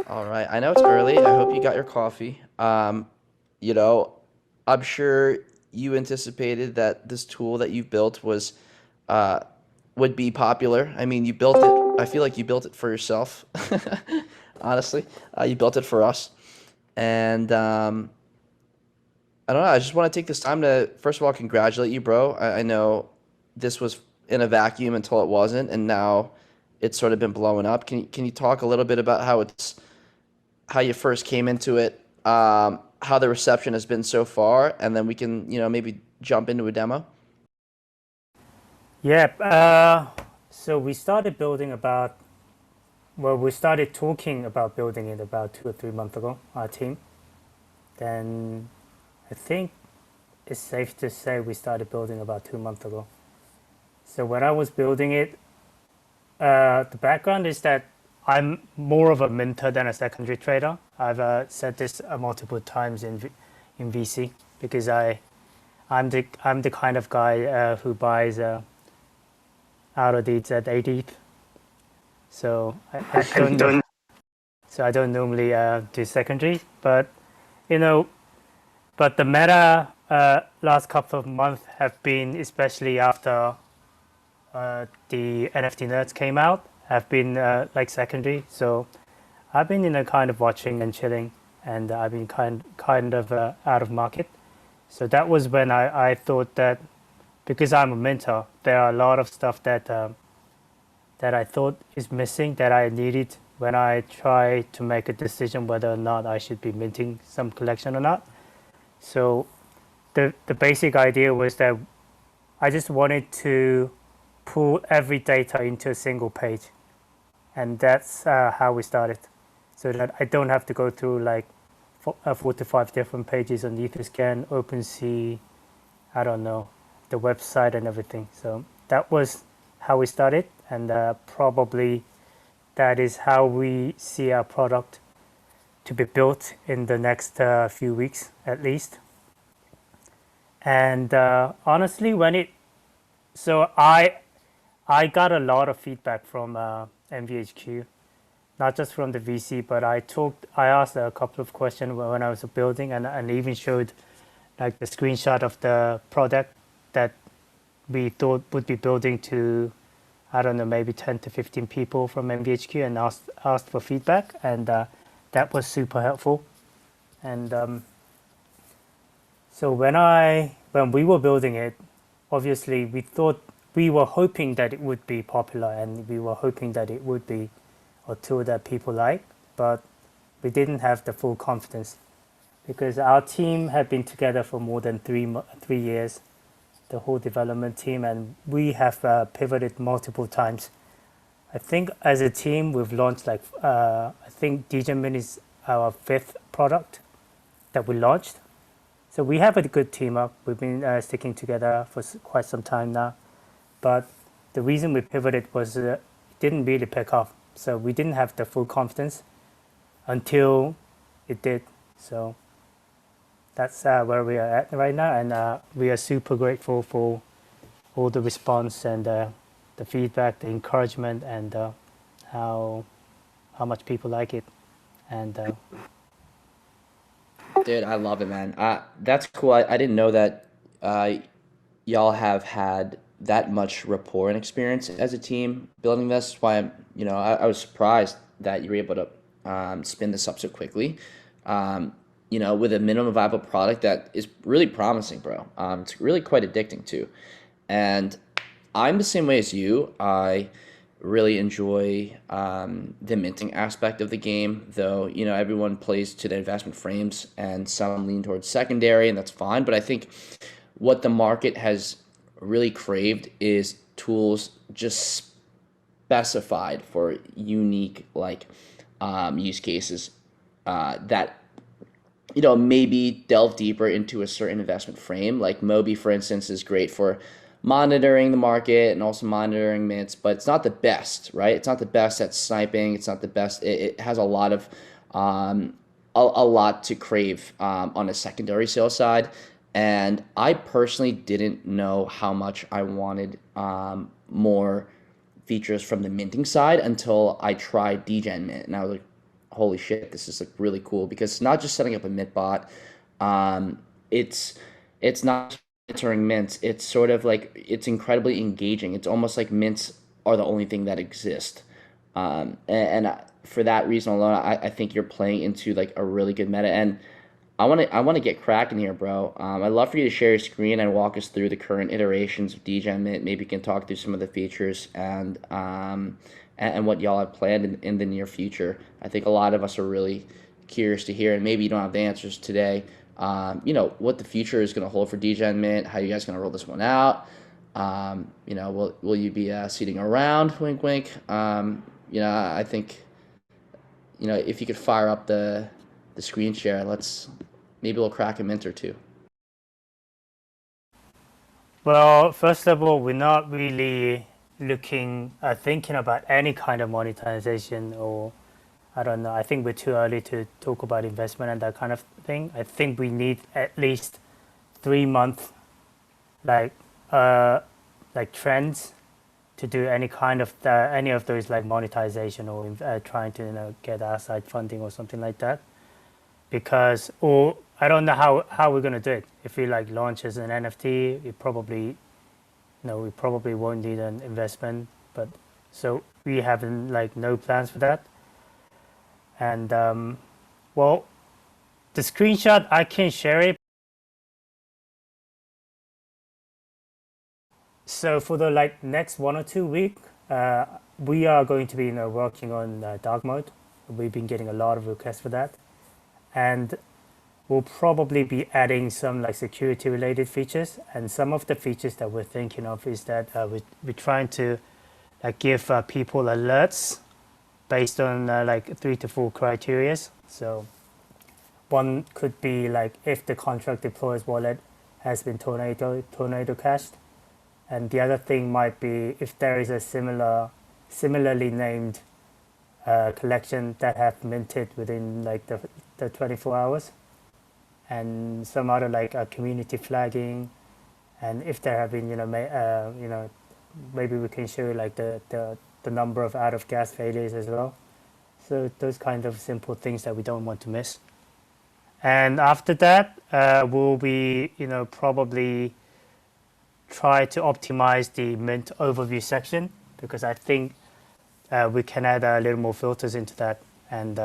All right. I know it's early. I hope you got your coffee. You know, I'm sure you anticipated that this tool that you've built was uh, would be popular. I mean, you built it. I feel like you built it for yourself. Honestly, you built it for us, and I don't know. I just want to take this time to first of all congratulate you, bro. I know this was in a vacuum until it wasn't, and now it's sort of been blowing up. Can you talk a little bit about how you first came into it, how the reception has been so far, and then we can, maybe jump into a demo. Yeah, so we started building we started talking about building it about 2 or 3 months ago, our team. Then I think it's safe to say we started building about 2 months ago. So when I was building it, the background is that I'm more of a minter than a secondary trader. I've said this multiple times in VC because I'm the kind of guy who buys out of these at 80. So I don't know. So I don't normally do secondary, but you know, but the meta last couple of months have been, especially after the NFT nerds came out, have been like secondary. So I've been kind of watching and chilling, and I've been kind of out of market. So that was when I thought that because I'm a mentor, there are a lot of stuff that I thought is missing that I needed when I try to make a decision whether or not I should be minting some collection or not. So the basic idea was that I just wanted to pull every data into a single page, and that's how we started. So that I don't have to go through like 4 to 5 different pages on Etherscan, OpenSea, I don't know, the website and everything. So that was how we started, and probably that is how we see our product to be built in the next few weeks at least. And honestly, so I got a lot of feedback from MVHQ, not just from the VC, but I asked a couple of questions when I was building, and even showed like the screenshot of the product that we thought would be building to, I don't know, maybe 10 to 15 people from MVHQ, and asked for feedback, and that was super helpful. And so when we were building it, obviously we were hoping that it would be popular, and we were hoping that it would be a tool that people like, but we didn't have the full confidence because our team had been together for more than 3 years, the whole development team, and we have pivoted multiple times. I think as a team we've launched I think DegenMint is our fifth product that we launched. So we have a good team up. We've been sticking together for quite some time now, but the reason we pivoted was it didn't really pick up. So we didn't have the full confidence until it did. So that's where we are at right now, and we are super grateful for all the response and the feedback, the encouragement, and how how much people like it. And Dude, I love it, man. That's cool. I didn't know that uh, y'all have had that much rapport and experience as a team building this. That's why I was surprised that you were able to spin this up so quickly. With a minimum viable product that is really promising, bro. It's really quite addicting too. And I'm the same way as you. I really enjoy the minting aspect of the game, though, everyone plays to their investment frames and some lean towards secondary, and that's fine. But I think what the market has really craved is tools just specified for unique use cases that maybe delve deeper into a certain investment frame. Like Moby, for instance, is great for monitoring the market and also monitoring mints, but it's not the best, right? It's not the best at sniping. It's not the best. It has a lot of a lot to crave on a secondary sale side. And I personally didn't know how much I wanted more features from the minting side until I tried DegenMint, and I was like, holy shit, this is like really cool because it's not just setting up a mint bot. Um, it's it's not monitoring mints. It's sort of like it's incredibly engaging. It's almost like mints are the only thing that exist. And for that reason alone, I think you're playing into like a really good meta. And I want to get cracking here, bro. I'd love for you to share your screen and walk us through the current iterations of DegenMint. Maybe you can talk through some of the features and what y'all have planned in the near future. I think a lot of us are really curious to hear, and maybe you don't have the answers today. What the future is going to hold for DegenMint, how you guys going to roll this one out. Will you be seating around? Wink, wink. I think if you could fire up the screen share, maybe we'll crack a mint or two. Well, first of all, we're not really thinking about any kind of monetization, or I don't know. I think we're too early to talk about investment and that kind of thing. I think we need at least 3 months, like uh, like trends to do any of those like monetization or trying to get outside funding or something like that. Because or I don't know how we're gonna do it. If we like launch as an NFT, we probably won't need an investment. But so we haven't like no plans for that. And well, the screenshot I can share it. So for the like next 1 or 2 week, we are going to be working on dark mode. We've been getting a lot of requests for that, and we'll probably be adding some like security related features. And some of the features that we're thinking of is that we're trying to give people alerts based on like 3 to 4 criteria. So one could be like if the contract deploys wallet has been tornado cashed, and the other thing might be if there is a similarly named collection that have minted within like the 24 hours, and some other like community flagging, and if there have been maybe we can show like the number of out of gas failures as well. So those kind of simple things that we don't want to miss. And after that, we'll be probably try to optimize the mint overview section, because I think we can add a little more filters into that, and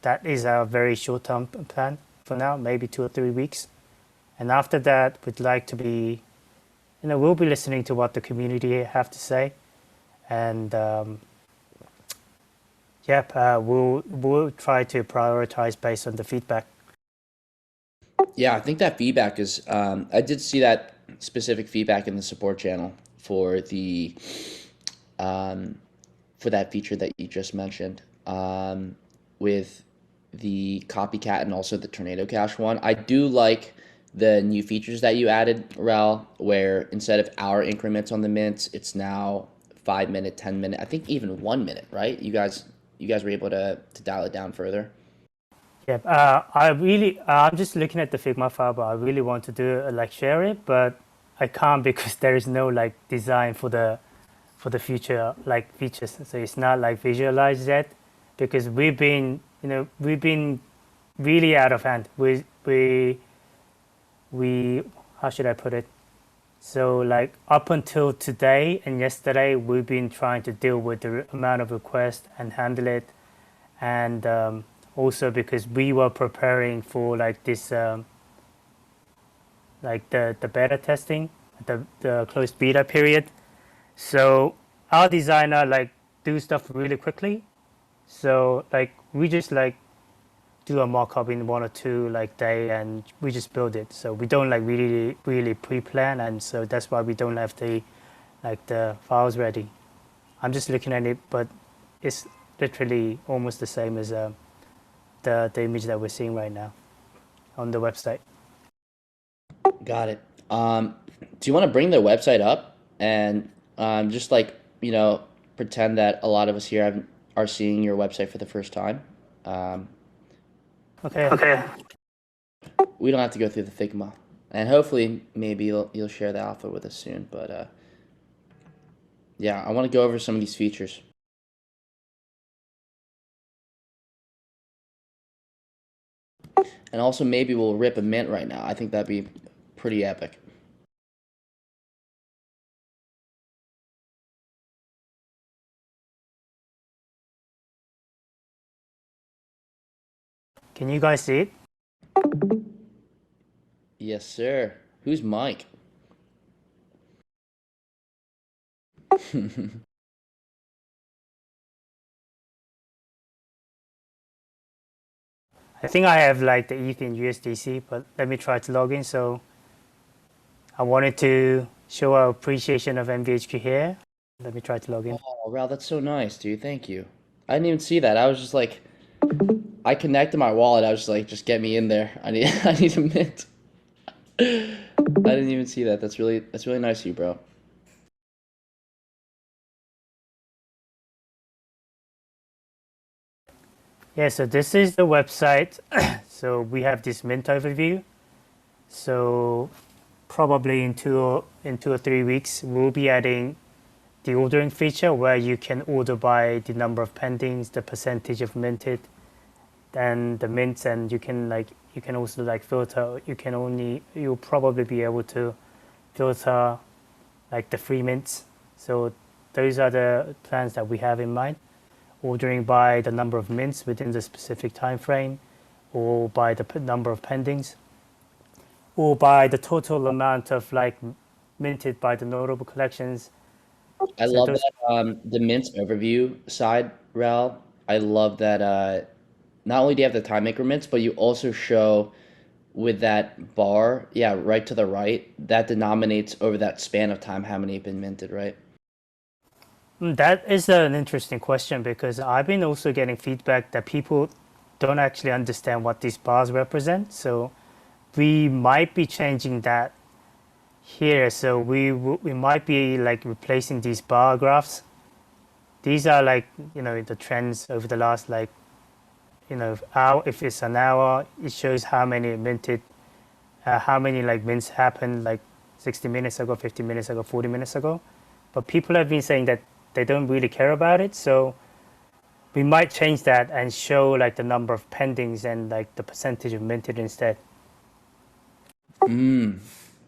that is a very short-term plan for now, maybe 2 or 3 weeks. And after that, we'd like to be, we'll be listening to what the community have to say, and we'll try to prioritize based on the feedback. Yeah, I think that feedback is. I did see that specific feedback in the support channel for the um, for that feature that you just mentioned, with the copycat and also the tornado cache one. I do like the new features that you added, Rel, where instead of hour increments on the mints, it's now 5 minute, 10 minute, I think even 1 minute, right? You guys were able to dial it down further. Yeah, I'm just looking at the Figma file, but I really want to do like share it, but I can't because there is no like design for the future like features. So it's not like visualized yet, because we've been really out of hand. We how should I put it? So like up until today and yesterday, we've been trying to deal with the amount of requests and handle it, and also because we were preparing for like this like the beta testing, the closed beta period. So our designer like do stuff really quickly. So like we just like do a mock-up in 1 or 2 like day, and we just build it. So we don't like really pre-plan, and so that's why we don't have the files ready. I'm just looking at it, but it's literally almost the same as the image that we're seeing right now on the website. Got it. Do you want to bring their website up and just like pretend that a lot of us here are seeing your website for the first time? Um, Okay. Okay. we don't have to go through the Figma, and hopefully maybe you'll share the alpha with us soon. But yeah, I want to go over some of these features. And also maybe we'll rip a mint right now. I think that'd be pretty epic. Can you guys see it? Yes, sir. Who's Mike? I think I have like the ETH in USDC, but let me try to log in. So I wanted to show our appreciation of MVHQ here. Let me try to log in. Oh, wow, that's so nice, dude. Thank you. I didn't even see that. I was just like, I connected my wallet. I was just like, just get me in there. I need, I need a mint. I didn't even see that. That's really nice of you, bro. Yeah, so this is the website. So we have this mint overview. So probably in 2 or 3 weeks, we'll be adding the ordering feature where you can order by the number of pendings, the percentage of minted, and the mints, and you can also like filter. You'll probably be able to filter like the free mints. So those are the plans that we have in mind. Ordering by the number of mints within the specific time frame, or by the number of pendings, or by the total amount of like minted by the notable collections. I So love those, that the Mint's overview side, Ral. I love that not only do you have the time increments, but you also show with that bar, yeah, right to the right, that denominates over that span of time how many have been minted, right? that is an interesting question because I've been also getting feedback that people don't actually understand what these bars represent. So we might be changing that here. So we might be like replacing these bar graphs. These are like the trends over the last like hour. If it's an hour, it shows how many minted, how many like mints happened like 60 minutes ago, 50 minutes ago, 40 minutes ago. But people have been saying that they don't really care about it. So we might change that and show like the number of pendings and like the percentage of minted instead.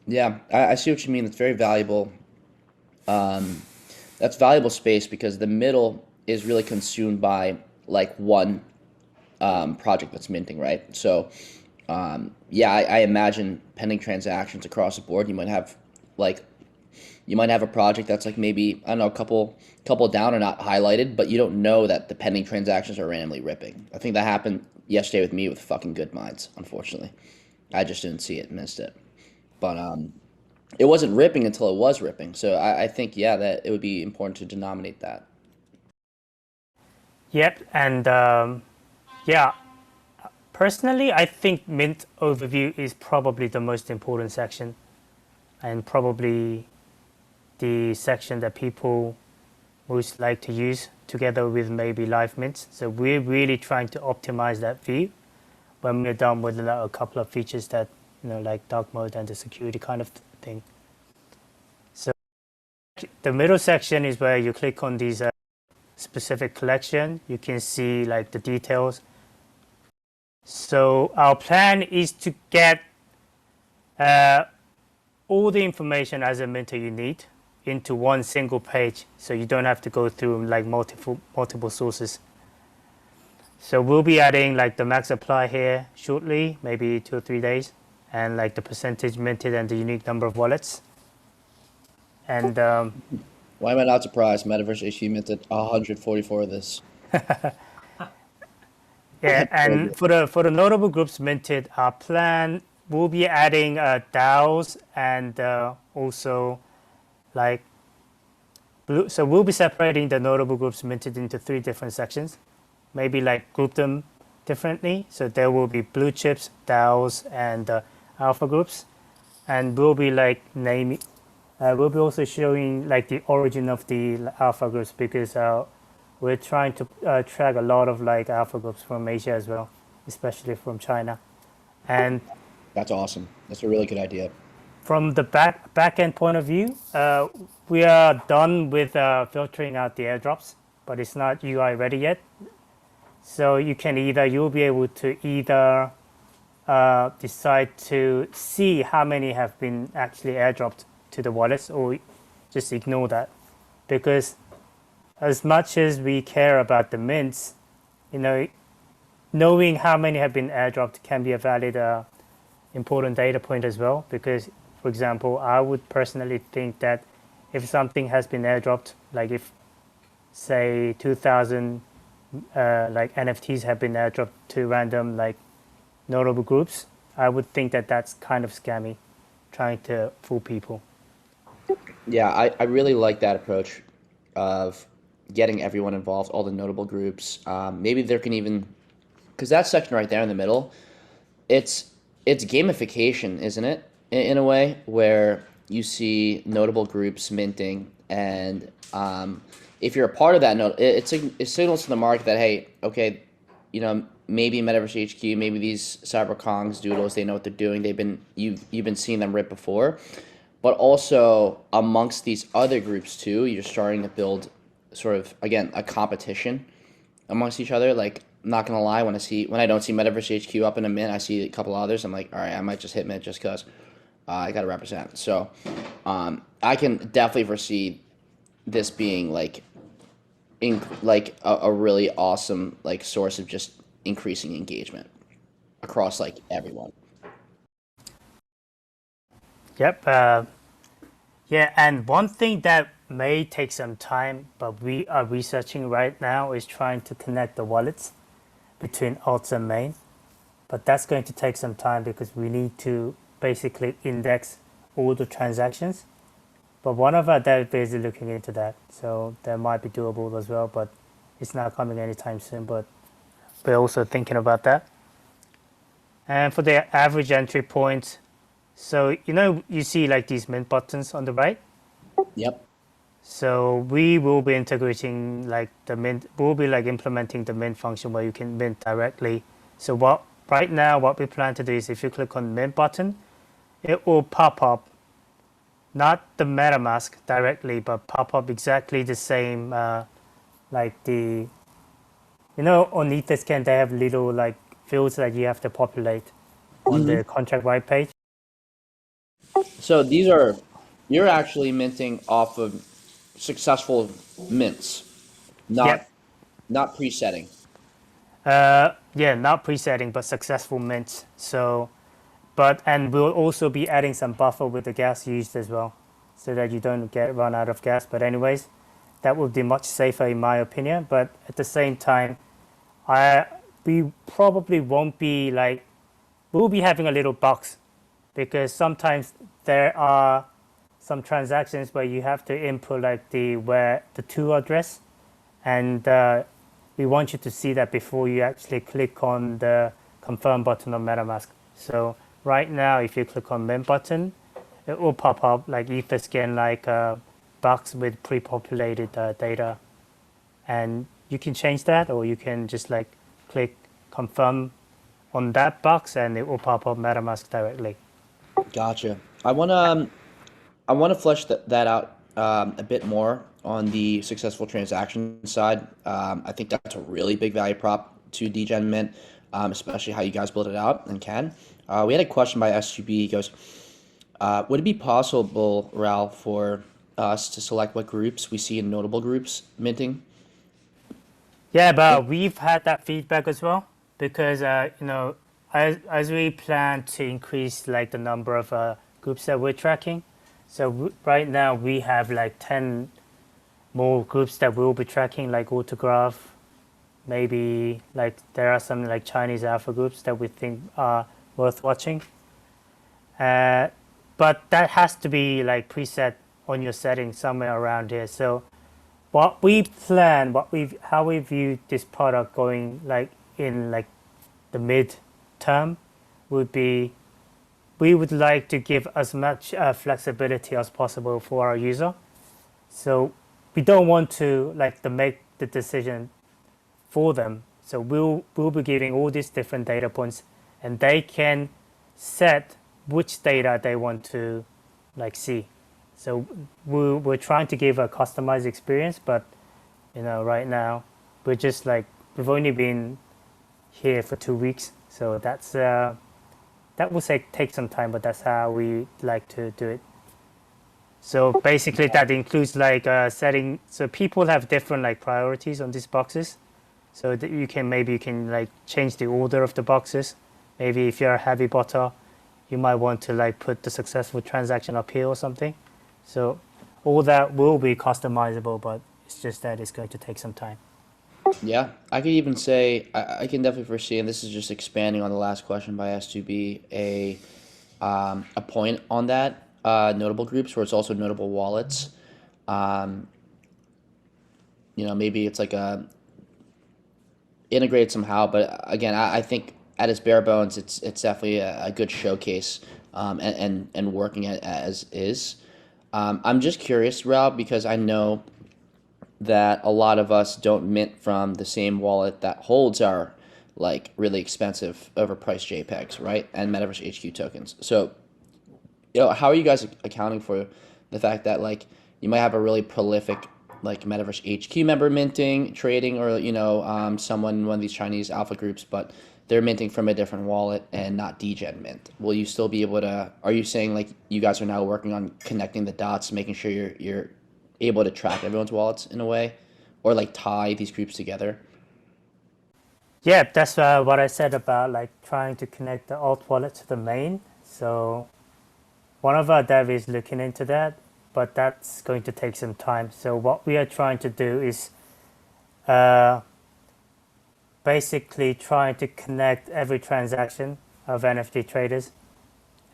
Yeah, I see what you mean. It's very valuable. Um, that's valuable space because the middle is really consumed by like one project that's minting, right? So, yeah, I imagine pending transactions across the board. Like you might have a project that's like maybe I don't know a couple down or not highlighted, but you don't know that the pending transactions are randomly ripping. I think that happened yesterday with me with fucking good minds. Unfortunately, I just didn't see it, missed it. But it wasn't ripping until it was ripping. So I think yeah that it would be important to denominate that. Yep, and yeah, personally, I think mint overview is probably the most important section, and probably the section that people most like to use together with maybe live mints. So we're really trying to optimize that view when we're done with a couple of features that like dark mode and the security kind of thing. So the middle section is where you click on these specific collection. You can see like the details. So our plan is to get uh, all the information as a minter you need into one single page, so you don't have to go through like multiple sources. So we'll be adding like the max supply here shortly, maybe 2 or 3 days, and like the percentage minted and the unique number of wallets. And Why am I not surprised? Metaverse HE minted 144 of this. yeah, That's so and good. for the notable groups minted, our plan will be adding DAOs and also like blue. So we'll be separating the notable groups minted into 3 different sections. Maybe like group them differently. So there will be blue chips, DAOs, and alpha groups, and we'll be like naming. We'll be also showing like the origin of the alpha groups because we're trying to track a lot of like alpha groups from Asia as well, especially from China. And That's awesome. That's a really good idea. from the back end point of view, we are done with filtering out the airdrops, but it's not UI ready yet. So you'll be able to either decide to see how many have been actually airdropped to the wallets, or just ignore that. Because as much as we care about the mints, you know, knowing how many have been airdropped can be a valid important data point as well. Because, for example, I would personally think that if something has been airdropped, like if say 2,000 like NFTs have been airdropped to random like notable groups, I would think that that's kind of scammy, trying to fool people. Yeah, I really like that approach of getting everyone involved, all the notable groups. Maybe there can even, because that section right there in the middle, it's it's gamification, isn't it? In a way where you see notable groups minting, and if you're a part of that note, it signals to the market that hey, okay, maybe Metaverse HQ, maybe these CyberKongs, Doodles, they know what they're doing. You've been seeing them rip before, but also amongst these other groups too, you're starting to build sort of again a competition amongst each other. Like, I'm not gonna lie, when I don't see Metaverse HQ up in a mint, I see a couple others. I'm like, all right, I might just hit mint just because I gotta represent. So I can definitely foresee this being like a really awesome like source of just increasing engagement across like everyone. Yep. Yeah, and one thing that may take some time, but we are researching right now, is trying to connect the wallets between alts and main. But that's going to take some time because we need to basically index all the transactions. But one of our developers is looking into that, so that might be doable as well. But it's not coming anytime soon. But we're also thinking about that. And for the average entry point, so you see like these mint buttons on the right. Yep. So we will be integrating like the mint. We'll be like implementing the mint function where you can mint directly. So what right now what we plan to do is if you click on mint button, it will pop up not the MetaMask directly, but pop up exactly the same like the on Etherscan they have little like fields that you have to populate on Hmm. the contract white page. So you're actually minting off of successful mints, Yep. not presetting. Yeah, not presetting, but successful mints. So, and we'll also be adding some buffer with the gas used as well, so that you don't get run out of gas. But anyways, that would be much safer in my opinion. But at the same time, I we probably won't be like we'll be having a little box because sometimes there are some transactions where you have to input like the to address, and we want you to see that before you actually click on the confirm button on MetaMask. So right now, if you click on mint button, it will pop up like Etherscan like a box with pre-populated data, and you can change that, or you can just like click confirm on that box, and it will pop up MetaMask directly. Gotcha. I want to flesh that out a bit more on the successful transaction side. I think that's a really big value prop to Degen Mint, especially how you guys build it out and can. We had a question by SGB. He goes, would it be possible, Ralph, for us to select what groups we see in notable groups minting? Yeah, Yeah. but we've had that feedback as well because as we plan to increase like the number of groups that we're tracking, so right now we have like 10 more groups that we'll be tracking, like Autograph. Maybe like there are some like Chinese alpha groups that we think are worth watching. Uh, but that has to be like preset on your settings somewhere around here. So what we plan, how we view this product going like in like the mid term would be we would like to give as much flexibility as possible for our user. So we don't want to like to make the decision for them. So we'll be giving all these different data points, and they can set which data they want to like see. So we're trying to give a customized experience, but right now we're just like we've only been here for 2 weeks, so that's that will take some time, but that's how we like to do it. So basically, that includes like setting. So people have different like priorities on these boxes. So that you can like change the order of the boxes. Maybe if you're a heavy botter, you might want to like put the successful transaction up here or something. So all that will be customizable, but it's just that it's going to take some time. Yeah, I could even say I can definitely foresee, and this is just expanding on the last question by S2B, a point on that notable groups where it's also notable wallets. Um, Maybe it's like a integrated somehow, but again, I think at its bare bones, it's definitely a good showcase, and working as is. I'm just curious, Rob, because I know that a lot of us don't mint from the same wallet that holds our like really expensive overpriced JPEGs, right? And Metaverse HQ tokens. So, how are you guys accounting for the fact that like you might have a really prolific like Metaverse HQ member minting, trading, or someone in one of these Chinese alpha groups, but they're minting from a different wallet and not Degen Mint. Will you still be able to? Are you saying like you guys are now working on connecting the dots, making sure you're able to track everyone's wallets in a way, or like tie these groups together? Yeah, that's what I said about like trying to connect the alt wallet to the main. So one of our dev is looking into that, but that's going to take some time. So what we are trying to do is uh, basically trying to connect every transaction of NFT traders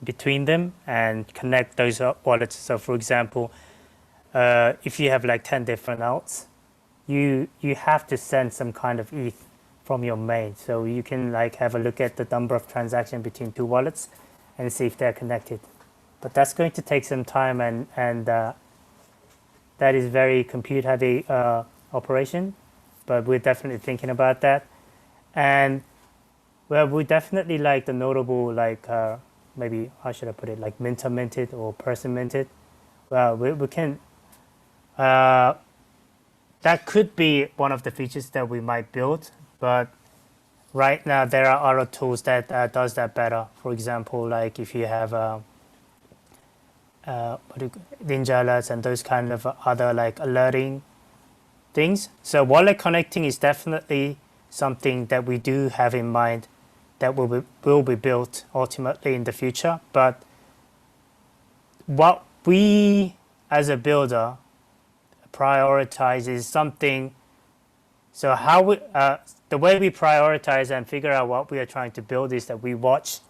between them and connect those wallets. So for example, if you have like 10 different alts, you have to send some kind of ETH from your main. So you can like have a look at the number of transactions between two wallets and see if they're connected. But that's going to take some time, and that is very compute heavy operation. But we're definitely thinking about that. And well, we definitely like the notable like maybe how should I put it, like minter minted or person minted. Well, we can that could be one of the features that we might build, but right now there are other tools that does that better. For example, like if you have ninja alerts and those kind of other like alerting things. So wallet connecting is definitely something that we do have in mind that will be built ultimately in the future. But what we as a builder prioritize is something. So how we the way we prioritize and figure out what we are trying to build is that we watch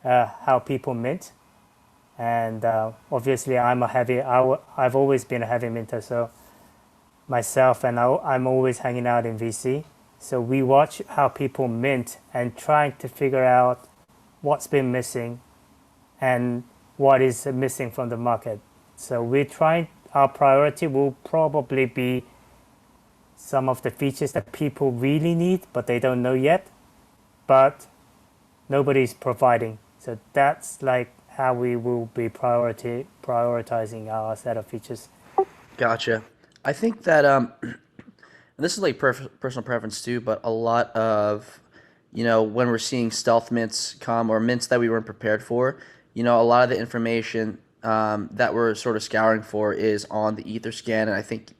how people mint, and obviously I've always been a heavy minter, so myself, and I'm always hanging out in VC. So we watch how people mint and trying to figure out what's been missing and what is missing from the market. So we're trying. Our priority will probably be some of the features that people really need, but they don't know yet, but nobody's providing. So that's like how we will be prioritizing our set of features. Gotcha. I think that this is like personal preference too, but a lot of when we're seeing stealth mints come or mints that we weren't prepared for, a lot of the information that we're sort of scouring for is on the Etherscan, and I think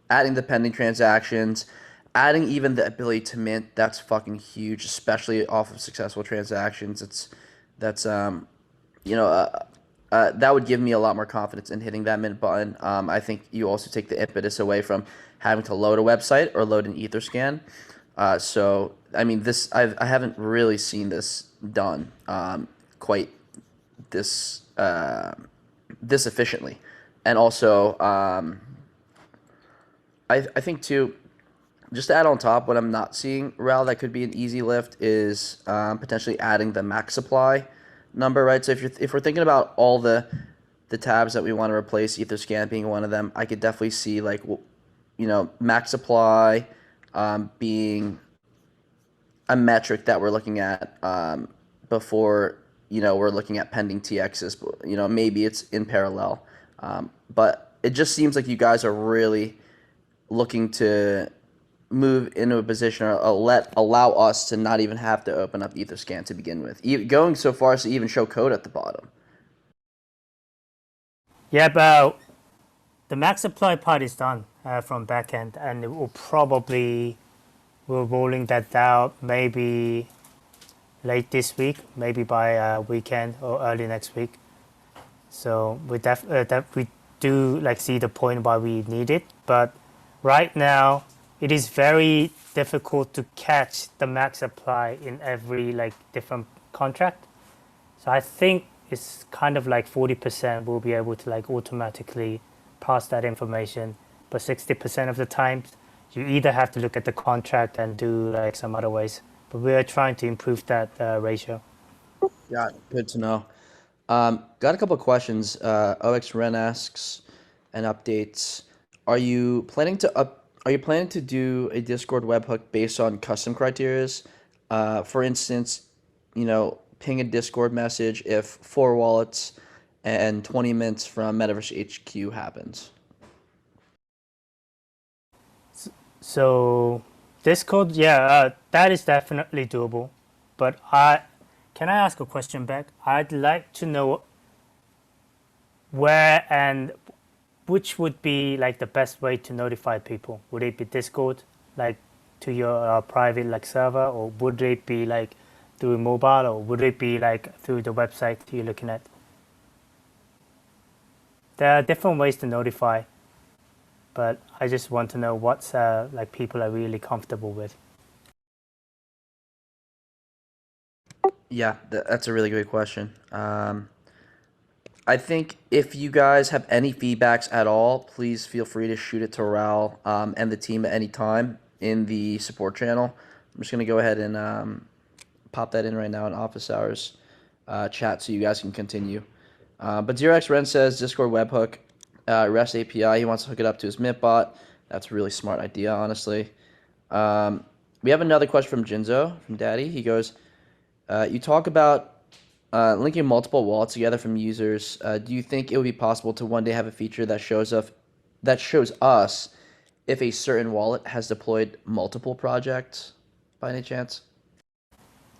adding the pending transactions, adding even the ability to mint, that's fucking huge, especially off of successful transactions. That's that would give me a lot more confidence in hitting that mint button. I think you also take the impetus away from having to load a website or load an Etherscan. So I mean, I haven't really seen this done quite this this efficiently, and also I think too. Just to add on top, what I'm not seeing, Ral, that could be an easy lift is potentially adding the max supply number, right? So if we're thinking about all the tabs that we want to replace, Etherscan being one of them, I could definitely see like max supply being a metric that we're looking at before we're looking at pending TXs. Maybe it's in parallel, but it just seems like you guys are really looking to move into a position or allow us to not even have to open up Etherscan to begin with, going so far as to even show code at the bottom. Yeah, but the max supply part is done from backend, and it will probably we're rolling that out maybe late this week, maybe by weekend or early next week. So we do like see the point why we need it, but right now it is very difficult to catch the max supply in every like different contract. So I think it's kind of like 40% will be able to like automatically pass that information, but 60% of the times you either have to look at the contract and do like some other ways. But we are trying to improve that ratio. Yeah, good to know. Got a couple of questions. OXRen asks and updates. Are you planning to do a Discord webhook based on custom criterias? For instance, ping a Discord message if 4 wallets and 20 mints from Metaverse HQ happens. So Discord, yeah, that is definitely doable. But can I ask a question back? I'd like to know where and which would be like the best way to notify people. Would it be Discord, like to your private like server, or would it be like through mobile, or would it be like through the website you're looking at? There are different ways to notify, but I just want to know what's like people are really comfortable with. Yeah, that's a really great question. I think if you guys have any feedbacks at all, please feel free to shoot it to Raul and the team at any time in the support channel. I'm just going to go ahead and pop that in right now in office hours chat so you guys can continue. But ZeroXRen says Discord webhook, REST API. He wants to hook it up to his Mintbot. That's a really smart idea, honestly. We have another question from Jinzo, from Daddy. He goes, you talk about linking multiple wallets together from users. Do you think it would be possible to one day have a feature that shows us if a certain wallet has deployed multiple projects by any chance?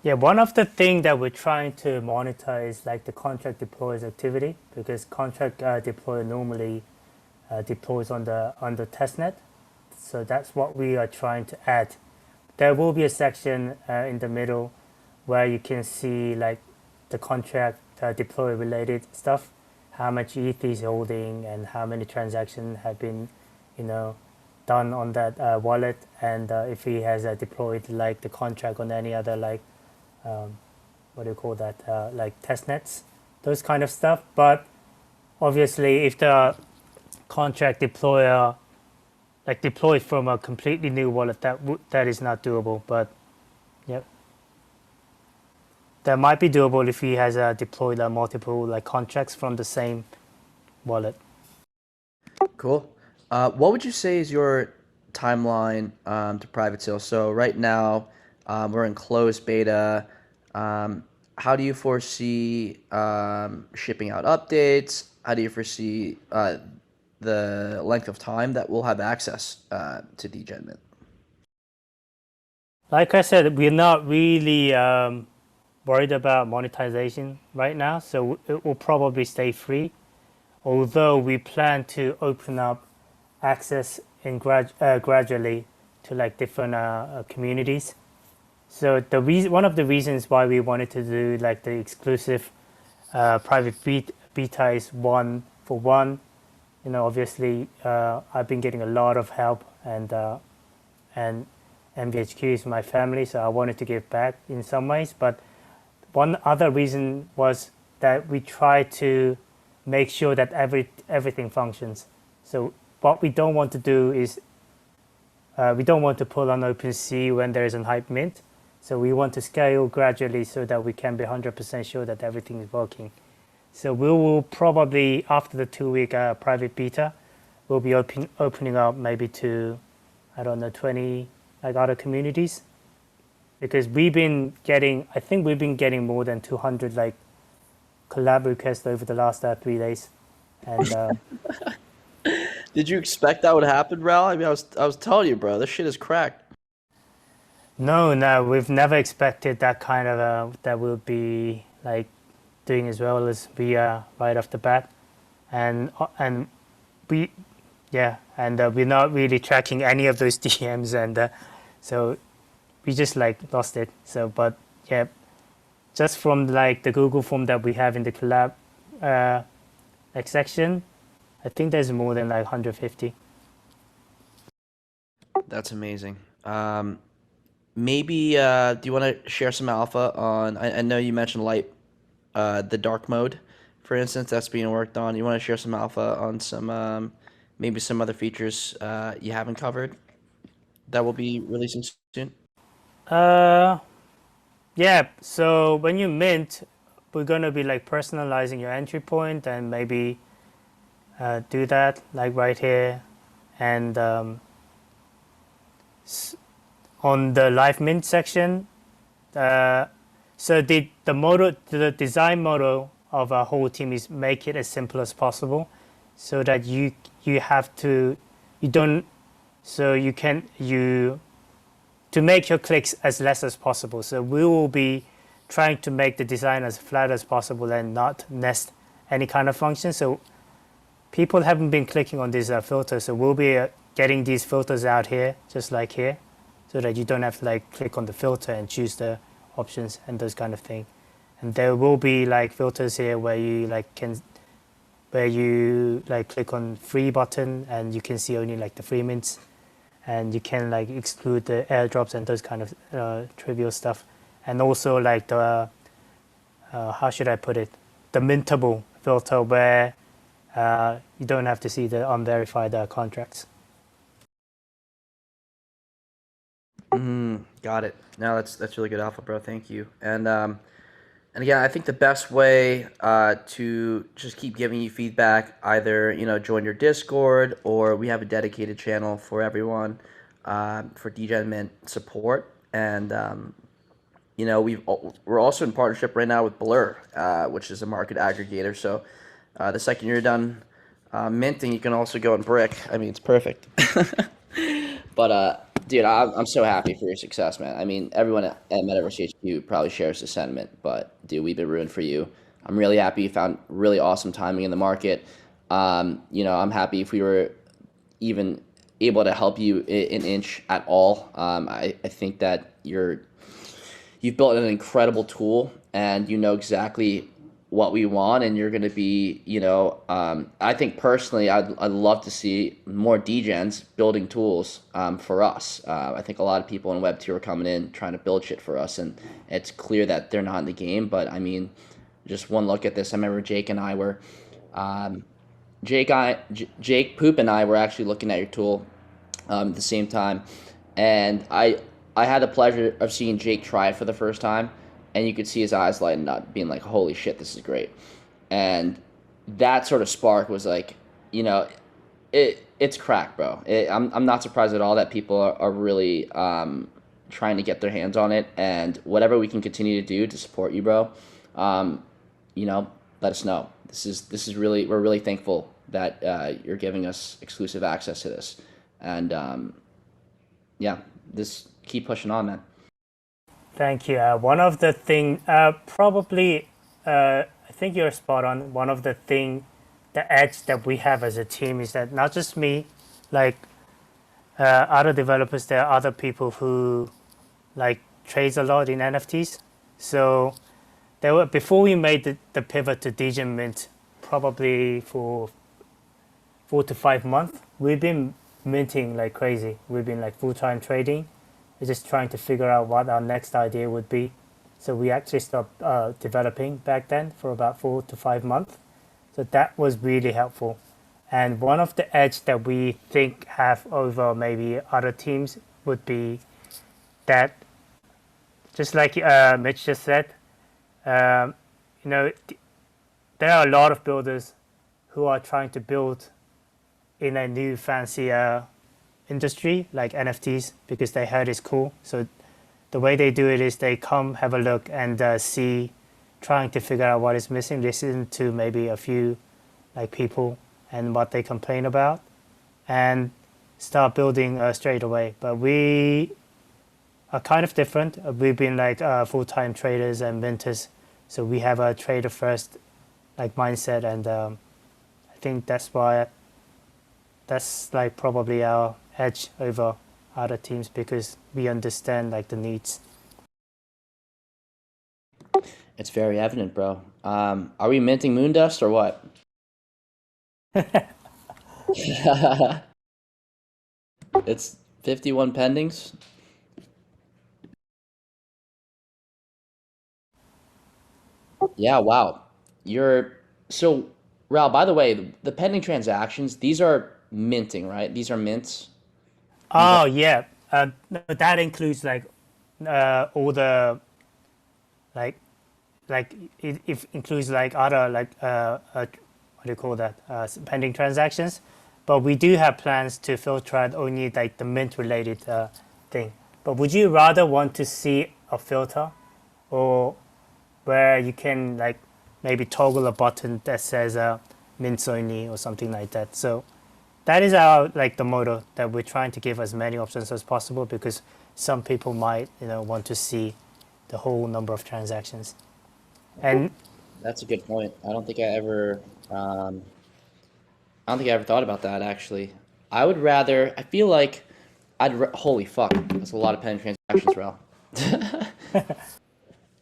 Yeah, one of the things that we're trying to monitor is like the contract deploys activity, because contract deploy normally deploys on the testnet. So that's what we are trying to add. There will be a section in the middle where you can see like the contract deploy related stuff, how much ETH is holding and how many transactions have been, done on that wallet, and if he has deployed like the contract on any other like what do you call that, like test nets, those kind of stuff. But obviously if the contract deployer like deployed from a completely new wallet, that is not doable. But yep, that might be doable if he has deployed multiple like contracts from the same wallet. Cool. What would you say is your timeline to private sale? So right now we're in closed beta. How do you foresee shipping out updates? How do you foresee the length of time that we'll have access to DegenMint? Like I said, we're not really worried about monetization right now, so it will probably stay free. Although we plan to open up access in gradually to like different communities. So one of the reasons why we wanted to do like the exclusive private beta is 1-for-1. Obviously I've been getting a lot of help, and MVHQ is my family, so I wanted to give back in some ways. But one other reason was that we try to make sure that everything functions. So what we don't want to do is we don't want to pull on OpenSea when there is a hype mint. So we want to scale gradually so that we can be 100% sure that everything is working. So we will probably, after the 2-week private beta, we'll be opening up maybe to, I don't know, 20 like other communities, because I think we've been getting more than 200 like collab requests over the last 3 days, and Did you expect that would happen, Ral? I mean, I was telling you, bro. This shit is cracked. No, no, we've never expected that kind of that we'll be like doing as well as we are right off the bat, and we yeah, and we're not really tracking any of those DMs, and so we just like lost it. So, but yeah, just from like the Google form that we have in the collab uh, like section, I think there's more than like 150. That's amazing. Maybe do you want to share some alpha on? I know you mentioned light, the dark mode, for instance, that's being worked on. You want to share some alpha on some maybe some other features you haven't covered that will be releasing soon? Uh, yeah. So when you mint, we're gonna be like personalizing your entry point and maybe do that like right here, and on the live mint section. Uh, so the design model of our whole team is make it as simple as possible, so that you have to you don't so you can you to make your clicks as less as possible. So we will be trying to make the design as flat as possible and not nest any kind of function. So people haven't been clicking on these filters, so we'll be getting these filters out here, just like here, so that you don't have to like click on the filter and choose the options and those kind of thing. And there will be like filters here where you like can where you like click on free button and you can see only like the free mints, and you can like exclude the airdrops and those kind of trivial stuff. And also like the how should I put it, the mintable filter where you don't have to see the unverified contracts. Got it. No, that's really good alpha, bro. Thank you. And again, I think the best way to just keep giving you feedback, either join your Discord, or we have a dedicated channel for everyone for DegenMint support. And we're also in partnership right now with Blur, which is a market aggregator. So the second you're done minting, you can also go and brick. I mean, it's perfect. But dude, I'm so happy for your success, man. I mean, everyone at Metaverse HQ probably shares the sentiment, but dude, we've been rooting for you. I'm really happy you found really awesome timing in the market. I'm happy if we were even able to help you an inch at all. I think that you've built an incredible tool, and you know exactly what we want, and you're going to be, I think personally, I'd love to see more degens building tools for us. I think a lot of people in Web2 are coming in trying to build shit for us, and it's clear that they're not in the game. But I mean, just one look at this. I remember um, Jake Poop and I were actually looking at your tool at the same time, and I had the pleasure of seeing Jake try it for the first time, and you could see his eyes lighting up, being like, "Holy shit, this is great!" And that sort of spark was like, it's crack, bro. I'm not surprised at all that people are really trying to get their hands on it, and whatever we can continue to do to support you, bro. Um, Let us know. This is really, we're really thankful that you're giving us exclusive access to this, and yeah, this keep pushing on, man. Thank you. One of the thing, probably, I think you're spot on. One of the edge that we have as a team is that not just me, like other developers, there are other people who like trades a lot in NFTs. So there were before we made the pivot to DegenMint, probably for 4 to 5 months, we've been minting like crazy. We've been like full-time trading. We're just trying to figure out what our next idea would be. So we actually stopped developing back then for about 4 to 5 months. So that was really helpful. And one of the edge that we think have over maybe other teams would be that, just like Mitch just said, um, you know, there are a lot of builders who are trying to build in a new fancy industry like NFTs because they heard it's cool. So the way they do it is they come have a look and see, trying to figure out what is missing, listen to maybe a few like people and what they complain about, and start building straight away. But we are kind of different. We've been like full-time traders and minters, so we have a trader first like mindset, and I think that's like probably our edge over other teams because we understand like the needs. It's very evident, bro. Are we minting Moondust or what? It's 51 pendings. Yeah, wow. You're so Ral, by the way, the pending transactions, these are minting, right? These are mints. These are Oh yeah, no, that includes like all the like it includes like other like what do you call that pending transactions, but we do have plans to filter out only like the mint related thing. But would you rather want to see a filter, or where you can like maybe toggle a button that says mints only or something like that? So that is our like the motto that we're trying to give as many options as possible because some people might want to see the whole number of transactions. And That's a good point. I don't think I ever thought about that actually. I would rather. I feel like holy fuck, that's a lot of pending transactions, Ral.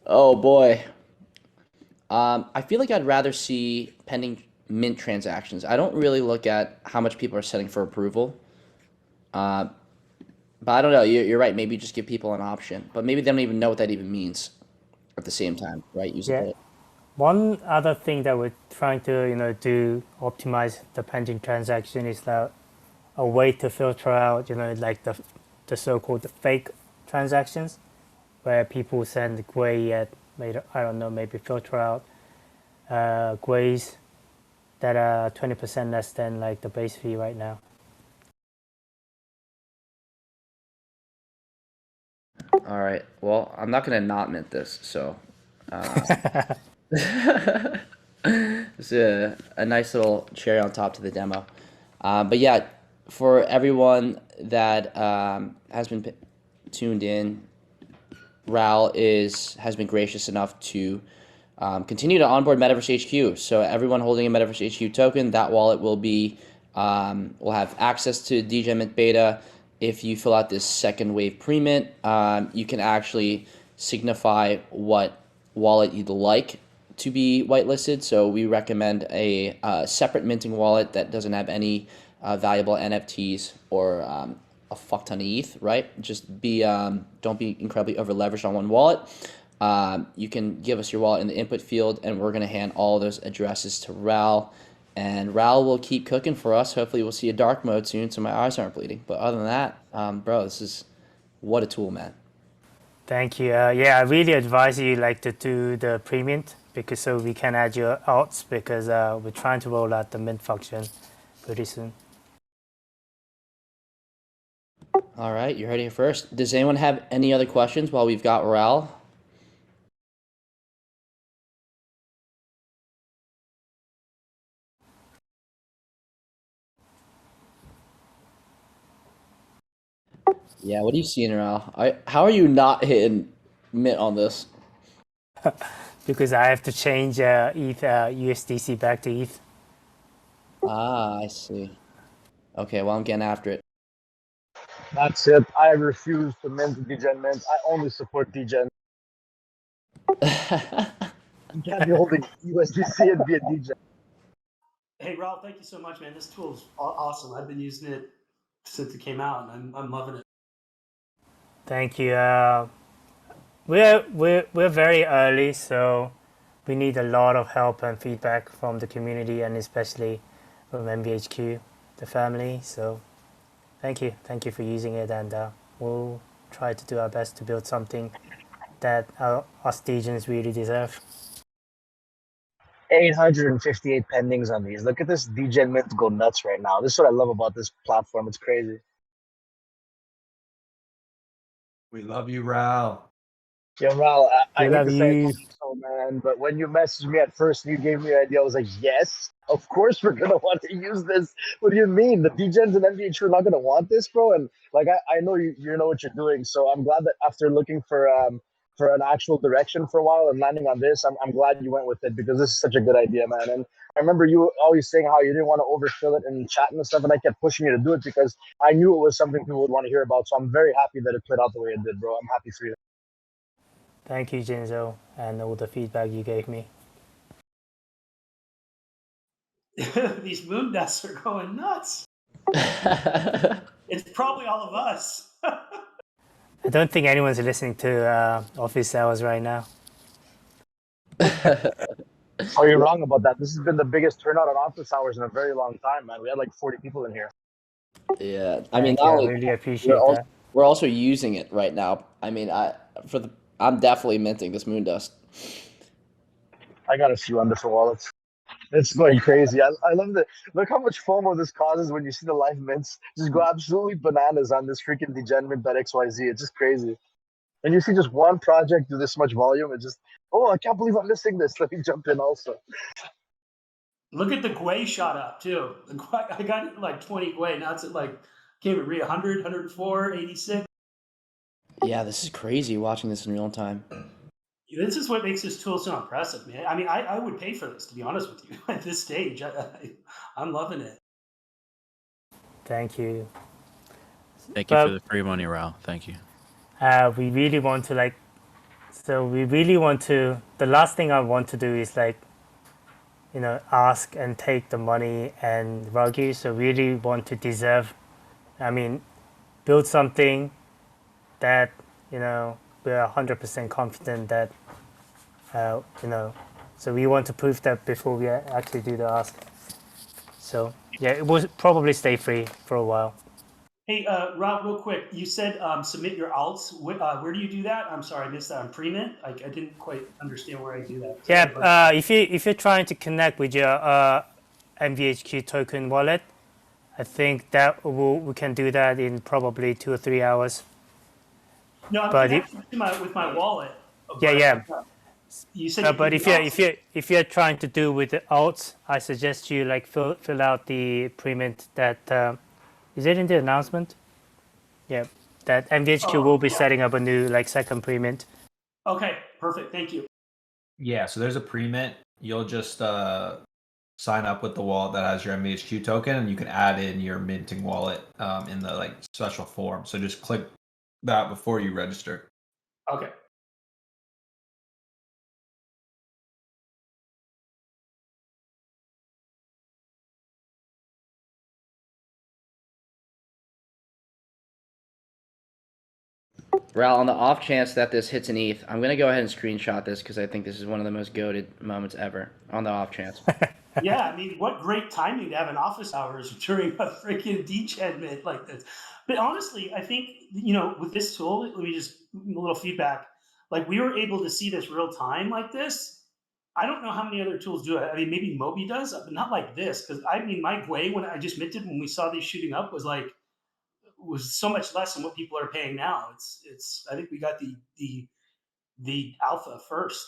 Oh boy. I feel like I'd rather see pending mint transactions. I don't really look at how much people are setting for approval. Uh, but I don't know. You're right. Maybe just give people an option, but maybe they don't even know what that even means at the same time, right? yeah, one other thing that we're trying to do optimize the pending transaction is that a way to filter out like the so-called fake transactions where people send gray at maybe I don't know maybe filter out grays that are 20% less than like the base fee right now. All right. Well, I'm not gonna not mint this, so it's a nice little cherry on top to the demo. But yeah, for everyone that has been tuned in, Ral has been gracious enough to continue to onboard Metaverse HQ. So everyone holding a Metaverse HQ token, that wallet will have access to DegenMint beta. If you fill out this second wave pre-mint, you can actually signify what wallet you'd like to be whitelisted. So we recommend a separate minting wallet that doesn't have any valuable NFTs or a fuck ton of ETH, right? Just don't be incredibly over leveraged on one wallet. You can give us your wallet in the input field, and we're going to hand all those addresses to Ral. And Ral will keep cooking for us. Hopefully, we'll see a dark mode soon so my eyes aren't bleeding. But other than that, bro, this is what a tool, man. Thank you. Yeah, I really advise you like to do the pre-mint because so we can add your alts because we're trying to roll out the mint function pretty soon. All right, you heard it here first. Does anyone have any other questions while we've got Ral? Yeah, what are you seeing, Ral? How are you not hitting mint on this? Because I have to change ETH USDC back to ETH. Ah, I see. Okay, well, I'm getting after it. That's it. I refuse to mint DegenMint. I only support Degen. You can't be holding USDC and be a Degen. Hey, Ralph, thank you so much, man. This tool is awesome. I've been using it since it came out, and I'm loving it. Thank you. We're very early, so we need a lot of help and feedback from the community and especially from MVHQ, the family. So thank you for using it, and we'll try to do our best to build something that us Degens really deserve. 858 pendings on these. Look at this DegenMint go nuts right now. This is what I love about this platform. It's crazy. We love you, Ral. Yo, Ral, I We hate love to say you. it so, man. man. But when you messaged me at first and you gave me an idea, I was like, yes, of course we're gonna want to use this. What do you mean? The Degens and MVH are not gonna want this, bro? And like I know you know what you're doing, so I'm glad that after looking for an actual direction for a while and landing on this, I'm glad you went with it because this is such a good idea, man. And I remember you always saying how you didn't want to overfill it and chatting and stuff, and I kept pushing you to do it because I knew it was something people would want to hear about. So I'm very happy that it turned out the way it did, bro. I'm happy for you. Thank you, Jinzo, and all the feedback you gave me. These moon deaths are going nuts. It's probably all of us. I don't think anyone's listening to office hours right now. Oh, you're wrong about that. This has been the biggest turnout on office hours in a very long time, man. We had like 40 people in here. Yeah, I mean, Thank you. I not only really that, appreciate that. we're also using it right now. I mean, I'm definitely minting this moon dust. I got a few wonderful wallets. It's going crazy. I love the look how much FOMO this causes when you see the live mints just go absolutely bananas on this freaking DegenMint.xyz. It's just crazy. And you see just one project do this much volume, it just I can't believe I'm missing this. Let me jump in also. Look at the Gwei shot up too. I got like 20 Gwei. Now it's at like, can't even read 100, 104, 86. Yeah, this is crazy watching this in real time. This is what makes this tool so impressive, man. I mean, I would pay for this, to be honest with you, at this stage. I'm loving it. Thank you. Thank you for the free money, Raul. Thank you. We really want to the last thing I want to do is ask and take the money and rug you. So really want to build something that, we're 100% confident that, so we want to prove that before we actually do the ask. So yeah, it will probably stay free for a while. Hey, Rob, real quick, you said submit your alts. Where do you do that? I'm sorry, I missed that on pre-mint. I didn't quite understand where I do that. Yeah, if you're trying to connect with your MVHQ token wallet, I think that we can do that in probably 2 or 3 hours. No, I'm connected with my wallet. Yeah. You said. But if you're trying to do with the alts, I suggest you fill out the pre-mint that. Is it in the announcement? Yeah, that MVHQ will be setting up a new second pre-mint. Okay, perfect. Thank you. Yeah, so there's a pre-mint. You'll just sign up with the wallet that has your MVHQ token, and you can add in your minting wallet in the special form. So just click that before you register. Okay. Ral, on the off chance that this hits an ETH, I'm going to go ahead and screenshot this because I think this is one of the most goated moments ever, on the off chance. Yeah, I mean, what great timing to have an office hours during a freaking degen mint like this. But honestly, I think, with this tool, let me just, a little feedback. We were able to see this real time like this. I don't know how many other tools do it. I mean, maybe Moby does, but not like this. Because my Gwei, when I just minted, when we saw these shooting up, was so much less than what people are paying now. It's I think we got the alpha first.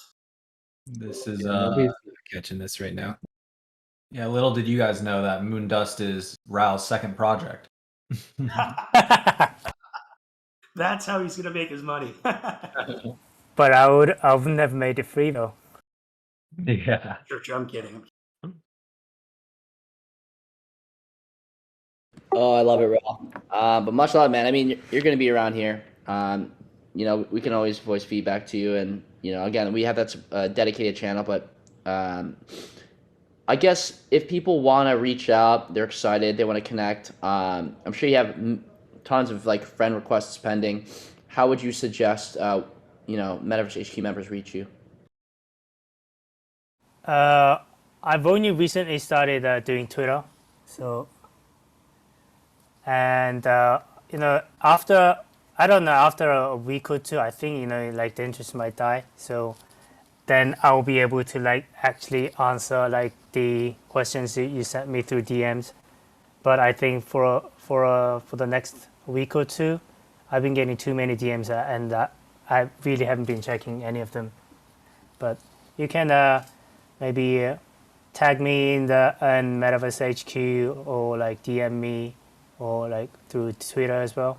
This is Nobody's catching this right now. Yeah, little did you guys know that Moon Dust is Raul's second project. That's how he's gonna make his money. But I wouldn't have made it free though. Yeah. Sure, I'm kidding. Oh, I love it, Ral. But much love, man. I mean, you're going to be around here. We can always voice feedback to you. And, again, we have that dedicated channel. But I guess if people want to reach out, they're excited, they want to connect. I'm sure you have tons of friend requests pending. How would you suggest, Metaverse HQ members reach you? I've only recently started doing Twitter. So... And after a week or two, I think the interest might die. So then I'll be able to actually answer the questions that you sent me through DMs. But I think for the next week or two, I've been getting too many DMs and I really haven't been checking any of them. But you can maybe tag me in Metaverse HQ or like DM me or like through Twitter as well.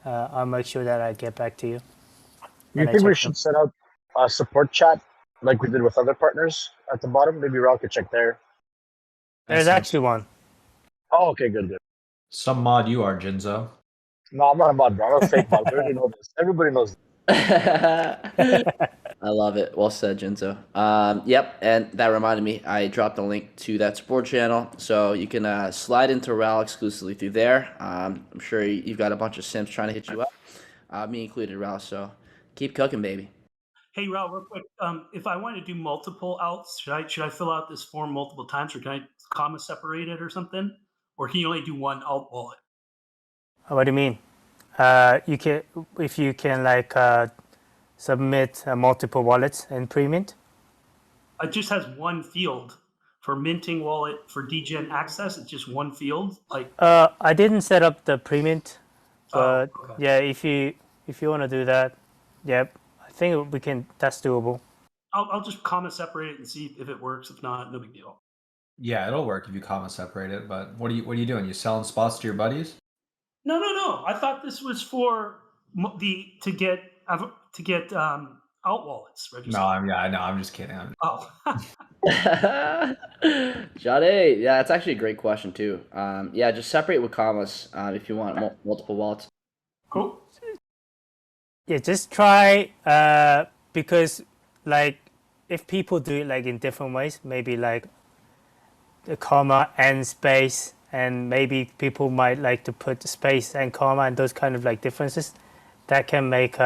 I'll make sure that I get back to you. You when I think we check them. should set out a support chat like we did with other partners at the bottom? Maybe Raul could check there. There's actually one. Oh, okay, good, good. Some mod you are, Jinzo. No, I'm not a mod, bro. I'm a fake mod. We already know this. Everybody knows this. I love it. Well said, Jinzo. Yep, and that reminded me, I dropped a link to that support channel, so you can slide into RAL exclusively through there. I'm sure you've got a bunch of simps trying to hit you up, me included, RAL. So keep cooking, baby. Hey, Raul, real quick. If I want to do multiple outs, should I fill out this form multiple times, or can I comma separate it or something? Or can you only do one alt wallet? What do you mean? You can, if you can like submit multiple wallets in pre-mint. It just has one field for minting wallet for Degen access. It's just one field. Like, I didn't set up the pre-mint, but okay. yeah, if you want to do that, yep, I think we can. That's doable. I'll just comma separate it and see if it works. If not, no big deal. Yeah, it'll work if you comma separate it. But what are you doing? You selling spots to your buddies? No. I thought this was for to get out wallets registered. No, I'm just kidding. Oh. Jade, yeah, that's actually a great question too. Yeah, just separate with commas if you want multiple wallets. Cool. Yeah, just try because like if people do it like in different ways, maybe like the comma and space, and maybe people might like to put space and comma and those kind of like differences, that can make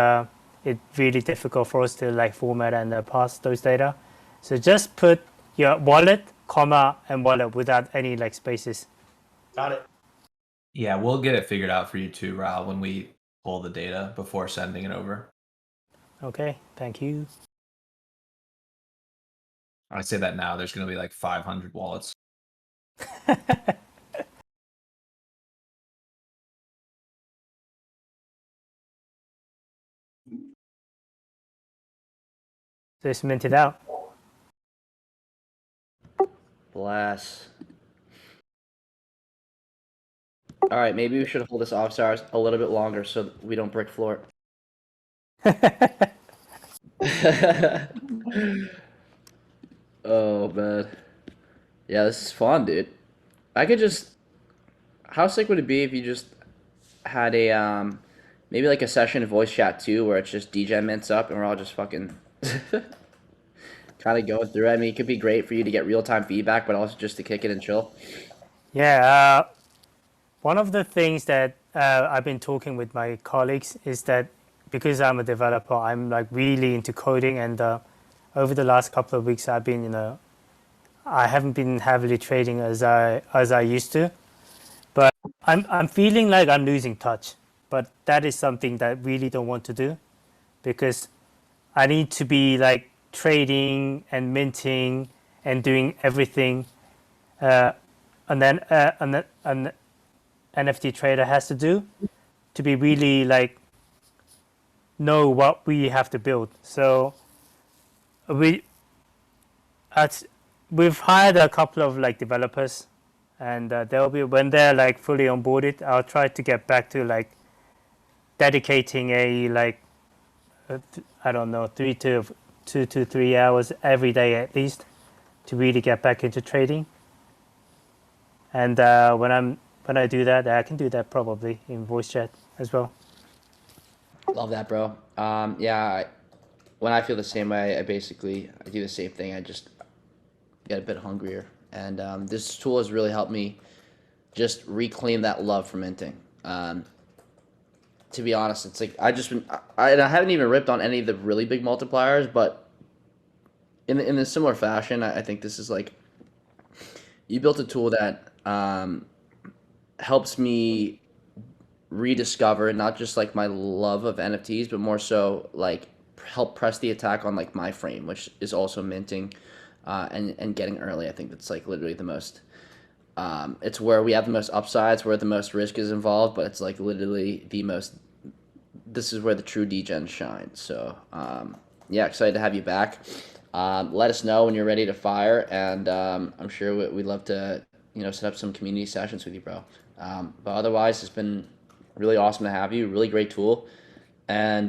it really difficult for us to like format and pass those data. So just put your wallet, comma, and wallet without any like spaces. Got it. Yeah, we'll get it figured out for you too, Raul, when we pull the data before sending it over. Okay, thank you. I say that now. There's going to be like 500 wallets. Just mint it out. Blast. All right, maybe we should hold this office hours a little bit longer so we don't brick floor. Oh man, yeah, this is fun, dude. I could just. How sick would it be if you just had a maybe like a session of voice chat too, where it's just DJ mints up and we're all just fucking kind of going through it. I mean, it could be great for you to get real time feedback, but also just to kick it and chill. Yeah, one of the things that I've been talking with my colleagues is that because I'm a developer, I'm like really into coding, and over the last couple of weeks, I've been, I haven't been heavily trading as I used to, but I'm feeling like I'm losing touch. But that is something that I really don't want to do, because I need to be like trading and minting and doing everything, and then an NFT trader has to do to be really like know what we have to build. So we've hired a couple of like developers, and they'll be, when they're like fully onboarded, I'll try to get back to like dedicating a like I don't know 2 to 3 hours every day at least to really get back into trading. And when I do that, I can do that probably in voice chat as well. Love that, bro. Yeah, when I feel the same way, I do the same thing. I just get a bit hungrier, and this tool has really helped me just reclaim that love for minting. To be honest, it's like I haven't even ripped on any of the really big multipliers, but in a similar fashion, I think this is like you built a tool that helps me rediscover not just like my love of NFTs, but more so like help press the attack on like my frame, which is also minting and getting early. I think that's like literally the most. It's where we have the most upsides, where the most risk is involved, but it's like literally the most. This is where the true degen shines. So yeah, excited to have you back. Let us know when you're ready to fire, and I'm sure we'd love to set up some community sessions with you, bro. But otherwise, it's been really awesome to have you. Really great tool, and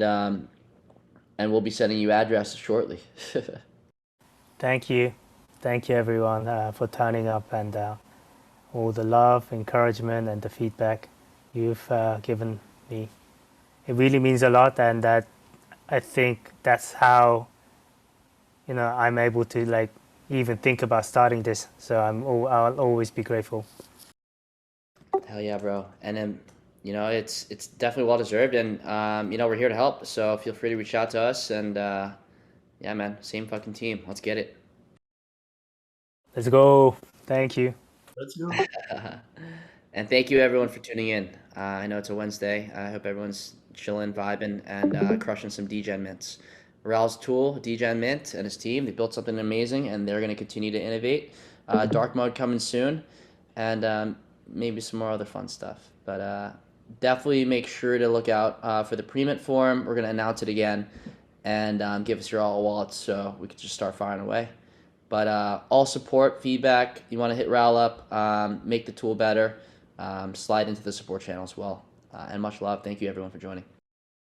we'll be sending you addresses shortly. Thank you everyone for turning up, and all the love, encouragement, and the feedback you've given me. It really means a lot, and that I think that's how I'm able to like even think about starting this. So I'll always be grateful. Hell yeah, bro. And then it's definitely well deserved, and we're here to help. So feel free to reach out to us, and yeah, man, same fucking team. Let's get it. Let's go. Thank you. Let's go. And thank you everyone for tuning in. I know it's a Wednesday. I hope everyone's chilling, vibing, and crushing some Degen mints. Raul's tool, Degen Mint, and his team, they built something amazing, and they're going to continue to innovate. Dark mode coming soon, and maybe some more other fun stuff. But definitely make sure to look out for the pre-mint forum. We're going to announce it again, and give us your all wallets so we can just start firing away. But all support, feedback, you want to hit Raul up, make the tool better, slide into the support channel as well. And much love. Thank you, everyone, for joining.